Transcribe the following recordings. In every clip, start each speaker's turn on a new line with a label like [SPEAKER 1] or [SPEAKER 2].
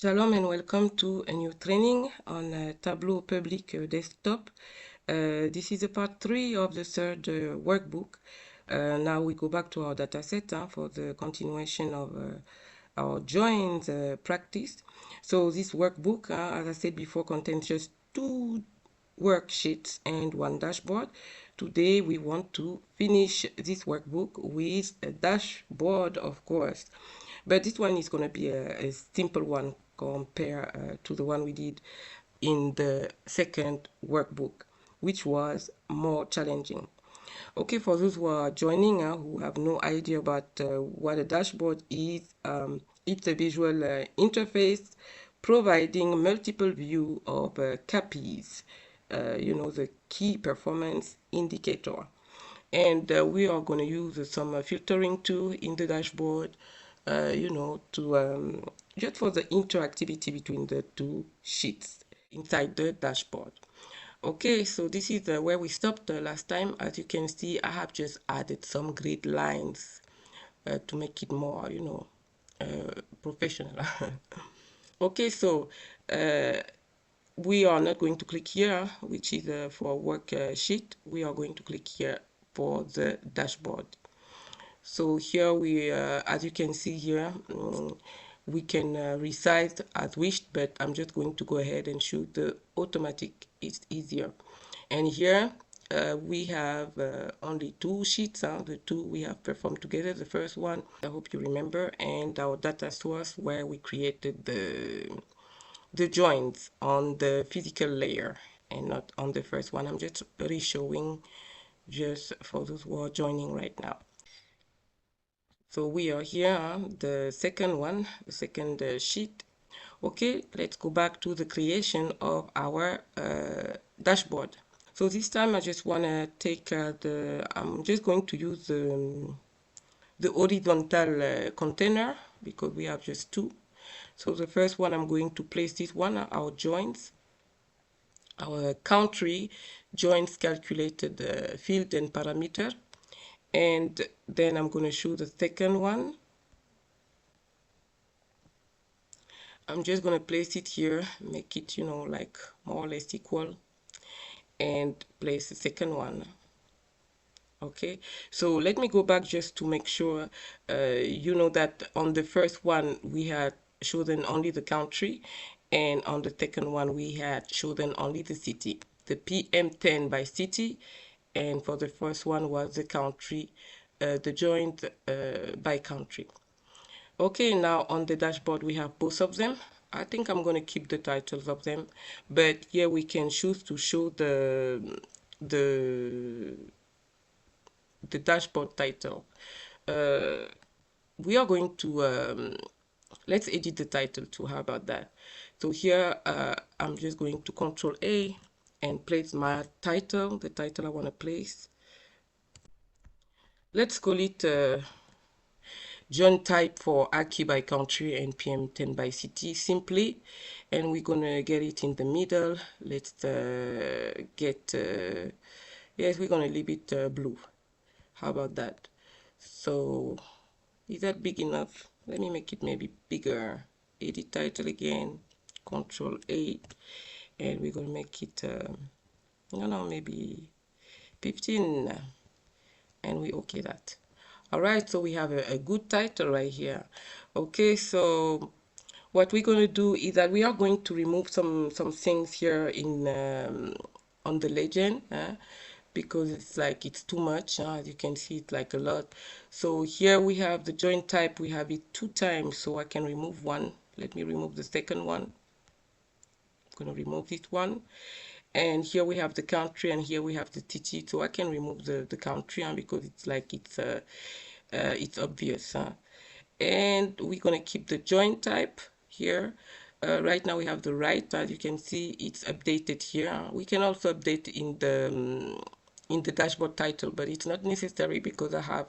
[SPEAKER 1] Shalom and welcome to a new training on Tableau Public desktop. This is the part 3 of the third workbook. Now we go back to our dataset for the continuation of our joins practice. So this workbook, as I said before, contains just 2 worksheets and 1 dashboard. Today we want to finish this workbook with a dashboard, of course. But this one is going to be a simple one compared to the one we did in the second workbook, which was more challenging. Okay, for those who are joining, who have no idea about what a dashboard is, it's a visual interface providing multiple view of KPIs, the key performance indicator. And we are going to use some filtering tool in the dashboard, to just for the interactivity between the two sheets inside the dashboard. Okay, so this is where we stopped last time. As you can see, I have just added some grid lines to make it more, professional. Okay, so we are not going to click here, which is for worksheet. We are going to click here for the dashboard. So here we, as you can see here, we can resize as wished, but I'm just going to go ahead and choose the automatic. It's easier. And here we have only 2 sheets. The 2 we have performed together. The first one, I hope you remember, and our data source where we created the joins on the physical layer and not on the first one. I'm just re-showing just for those who are joining right now. So we are here, the second one, the second sheet. Okay, let's go back to the creation of our dashboard. So this time I just want to take I'm just going to use the horizontal container because we have just 2. So the first one I'm going to place this one, our joins, our country joins calculated field and parameter. And then I'm going to show the second one. I'm just going to place it here, make it, like more or less equal, and place the second one. Okay, so let me go back just to make sure, that on the first one we had chosen only the country, and on the second one we had chosen only the city, the PM10 by city, and for the first one was the country, the joint by country. Okay, now on the dashboard we have both of them. I think I'm going to keep the titles of them, but here we can choose to show the dashboard title. We are going to let's edit the title too. How about that? So here I'm just going to Control A and place my title, the title I want to place. Let's call it John type for ACI by country and PM10 by city simply, and we're gonna get it in the middle. Let's get yes, we're gonna leave it blue. How about that? So is that big enough? Let me make it maybe bigger. Edit title again, Control A, and we're gonna make it maybe 15, and we okay that. All right, so we have a good title right here. Okay, so what we're going to do is that we are going to remove some things here in on the legend, because it's too much. As you can see, it's like a lot. So here we have the joint type. We have it 2 times, so I can remove one. Let me remove the second one. I'm going to remove this one. And here we have the country, and here we have the city. So I can remove the country because it's obvious. And we're going to keep the joint type here. Right now we have the right. As you can see, it's updated here. We can also update in the dashboard title, but it's not necessary because I have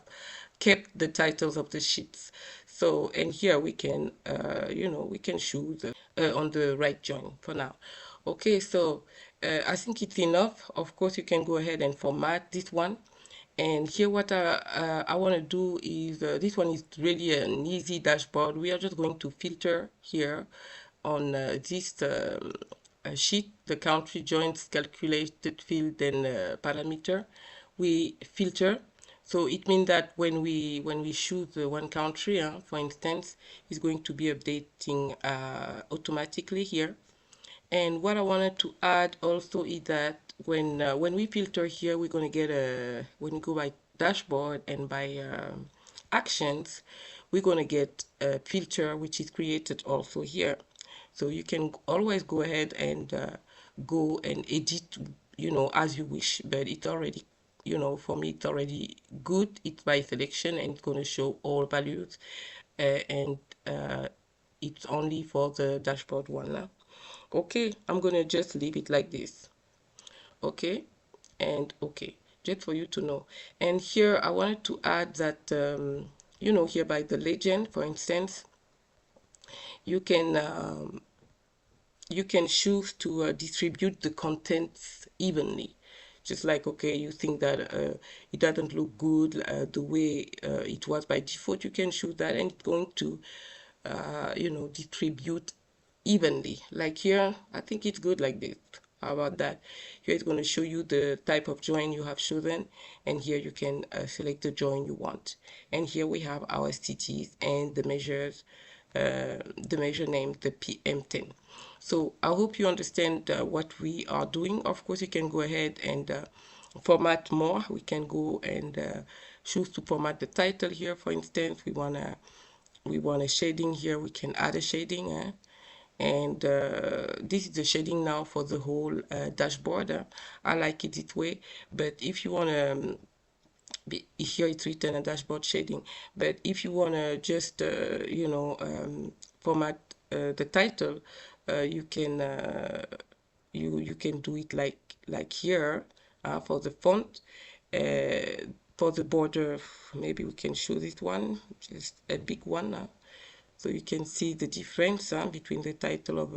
[SPEAKER 1] kept the titles of the sheets. So, and here we can, we can choose on the right join for now. Okay, so I think it's enough. Of course, you can go ahead and format this one. And here what I want to do is, this one is really an easy dashboard. We are just going to filter here this sheet, the country joins calculated field and parameter, we filter. So it means that when we choose one country, for instance, it's going to be updating automatically here. And what I wanted to add also is that when we filter here, we're going to get when we go by dashboard and by actions, we're going to get a filter which is created also here. So you can always go ahead and go and edit, as you wish, but it's already, for me, it's already good. It's by selection and it's going to show all values, and it's only for the dashboard one now. Okay, I'm gonna just leave it like this. Okay, and okay, just for you to know. And here I wanted to add that here by the legend, for instance, you can choose to distribute the contents evenly. Just like, okay, you think that it doesn't look good the way it was by default, you can choose that, and it's going to distribute evenly. Like here, I think it's good like this. How about that? Here it's going to show you the type of join you have chosen, and here you can select the join you want. And here we have our cities and the measures, the measure name, the PM10. So I hope you understand what we are doing. Of course, you can go ahead and format more. We can go and choose to format the title here. For instance, we want a shading here. We can add a shading. And this is the shading now for the whole dashboard. I like it this way, but if you want to here it's written a dashboard shading, but if you want to just format the title, you can you can do it like here for the font. For the border, maybe we can show this one, just a big one now, so you can see the difference between the title of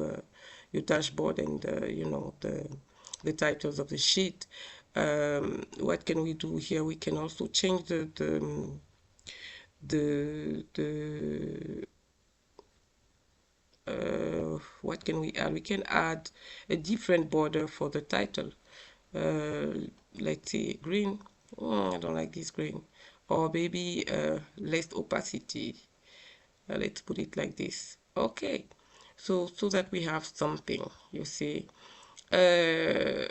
[SPEAKER 1] your dashboard and the titles of the sheet. What can we do here? We can also change what can we add? We can add a different border for the title. Let's see, green. I don't like this green. Or maybe less opacity. Let's put it like this. Okay, so that we have something, you see. Yeah,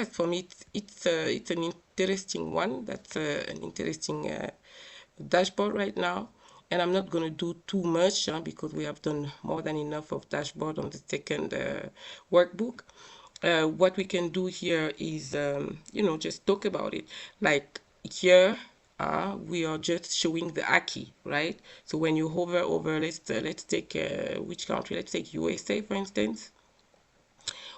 [SPEAKER 1] for me it's an interesting one. That's an interesting dashboard right now, and I'm not going to do too much because we have done more than enough of dashboard on the second workbook. What we can do here is just talk about it. Like here we are just showing the ACI, right? So when you hover over, let's take which country? Let's take USA, for instance.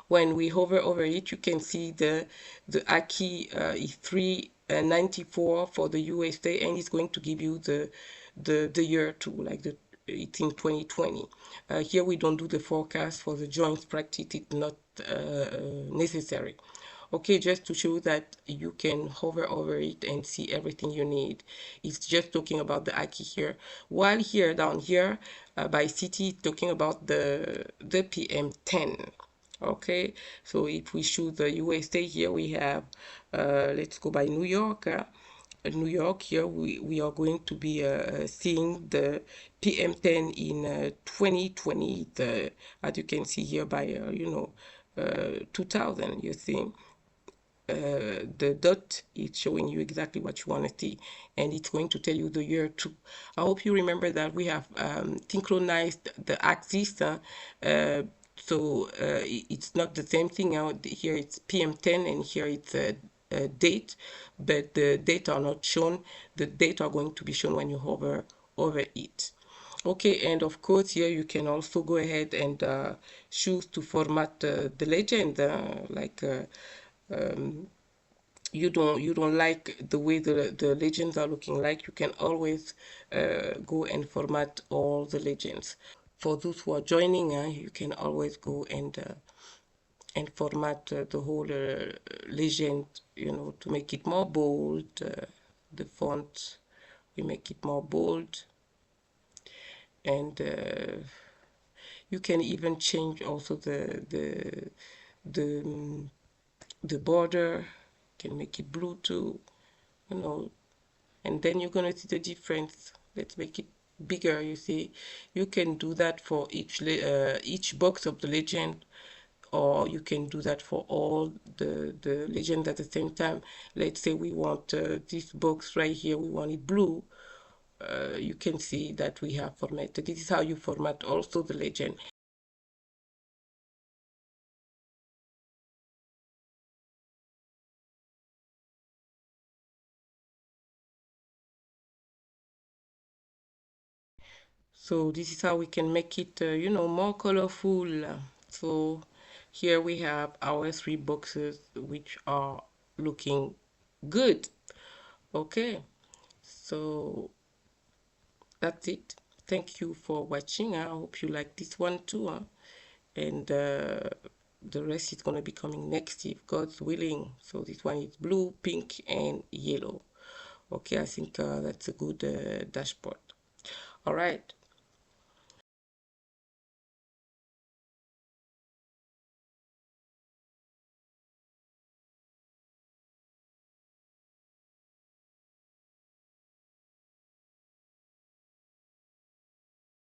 [SPEAKER 1] When we hover over it, you can see the ACI is 394 for the USA, and it's going to give you the year too, like it's in 2020. Here we don't do the forecast for the joint practice. It's not necessary. Okay, just to show that you can hover over it and see everything you need. It's just talking about the ACI here. While here, down here, by city, it's talking about the PM10. Okay, so if we choose the USA here, we have, let's go by New York. New York here, we are going to be seeing the PM10 in 2020, as you can see here by, 2000, you see. The dot is showing you exactly what you want to see, and it's going to tell you the year too. I hope you remember that we have synchronized the axis, so it's not the same thing out here. It's PM10 and here it's a date, but the data are not shown. The data are going to be shown when you hover over it. Okay, and of course here you can also go ahead and choose to format the legend, you don't like the way the legends are looking like, you can always go and format all the legends. For those who are joining, you can always go and format the whole legend, to make it more bold. The font, we make it more bold, and You can even change also the border. You can make it blue too, you know, and then you're gonna see the difference. Let's make it bigger. You see, you can do that for each box of the legend, or you can do that for all the legend at the same time. Let's say we want this box right here, we want it blue. You can see that we have formatted. This is how you format also the legend. So this is how we can make it, you know, more colorful. So here we have our 3 boxes, which are looking good. Okay, so that's it. Thank you for watching. I hope you like this one too. And the rest is going to be coming next if God's willing. So this one is blue, pink, and yellow. Okay, I think that's a good dashboard. All right.